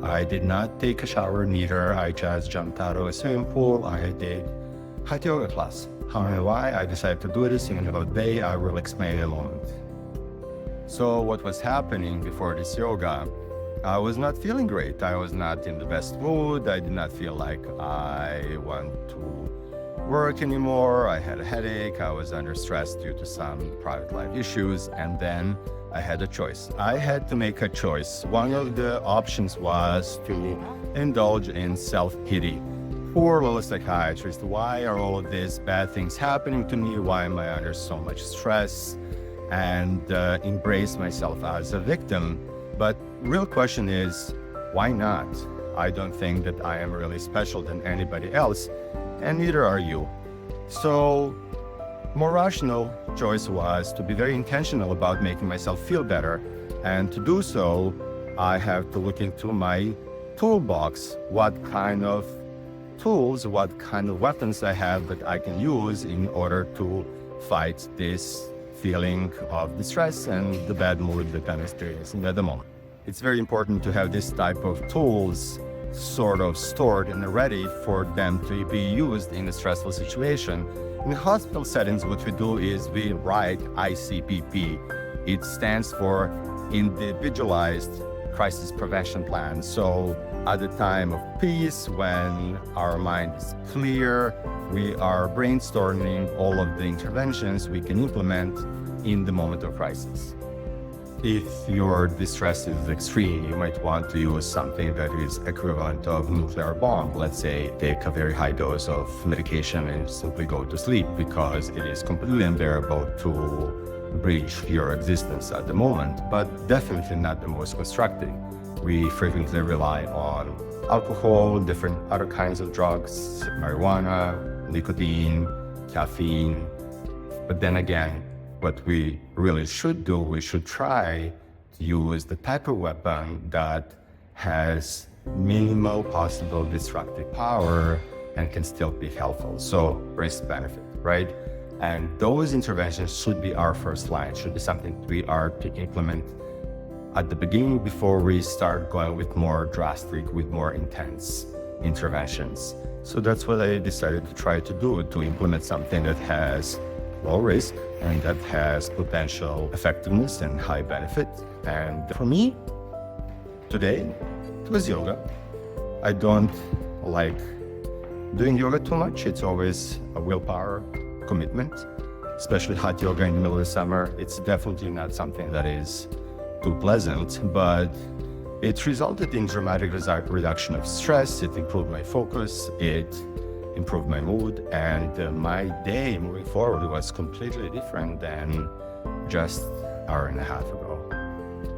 I did not take a shower neither. I just jumped out of a swimming pool. I did hot yoga class. How and why I decided to do this in another day, I will explain in a moment. So what was happening before this yoga? I was not feeling great. I was not in the best mood. I did not feel like I want to work anymore. I had a headache. I was under stress due to some private life issues. And then I had a choice. I had to make a choice. One of the options was to indulge in self-pity. Poor little psychiatrist, why are all of these bad things happening to me? Why am I under so much stress? And embrace myself as a victim. But real question is, why not? I don't think that I am really special than anybody else, and neither are you. So more rational choice was to be very intentional about making myself feel better. And to do so, I have to look into my toolbox, what kind of tools, what kind of weapons I have that I can use in order to fight this feeling of distress and the bad mood that I'm experiencing at the moment. It's very important to have this type of tools sort of stored and ready for them to be used in a stressful situation. In hospital settings, what we do is we write ICPP. It stands for Individualized Crisis Prevention Plan. So at the time of peace, when our mind is clear, we are brainstorming all of the interventions we can implement in the moment of crisis. If your distress is extreme, you might want to use something that is equivalent of nuclear bomb. Let's say take a very high dose of medication and simply go to sleep, because it is completely unbearable to breach your existence at the moment, but definitely not the most constructive. We frequently rely on alcohol, different other kinds of drugs, marijuana, nicotine, caffeine. But then again, what we really should do, we should try to use the type of weapon that has minimal possible destructive power and can still be helpful. So risk-benefit, right? And those interventions should be our first line, should be something we are to implement at the beginning before we start going with more drastic, with more intense interventions. So that's what I decided to try to do, to implement something that has low risk and that has potential effectiveness and high benefit. And for me, today, it was yoga. I don't like doing yoga too much. It's always a willpower commitment, especially hot yoga in the middle of the summer. It's definitely not something that is too pleasant, but it resulted in dramatic reduction of stress. It improved my focus. It improved my mood, and my day moving forward was completely different than just an hour and a half ago.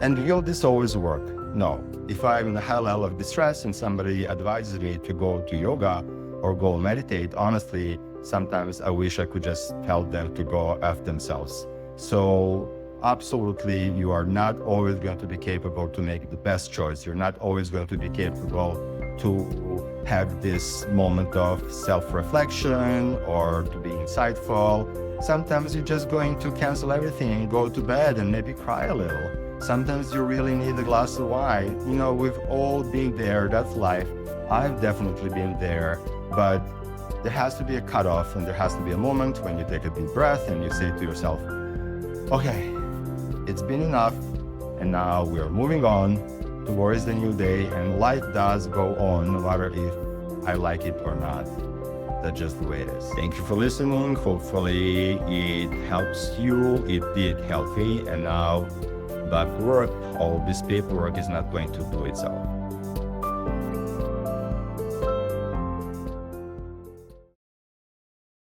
And will this always work? No. If I'm in a high level of distress and somebody advises me to go to yoga or go meditate, honestly, sometimes I wish I could just tell them to go F themselves. So absolutely, you are not always going to be capable to make the best choice. You're not always going to be capable to have this moment of self-reflection or to be insightful. Sometimes you're just going to cancel everything, go to bed and maybe cry a little. Sometimes you really need a glass of wine. You know, we've all been there, that's life. I've definitely been there, but there has to be a cutoff and there has to be a moment when you take a deep breath and you say to yourself, okay, it's been enough, and now we are moving on towards the new day, and life does go on, no matter if I like it or not. That's just the way it is. Thank you for listening. Hopefully it helps you. It did help me, and now back to work. All this paperwork is not going to do itself.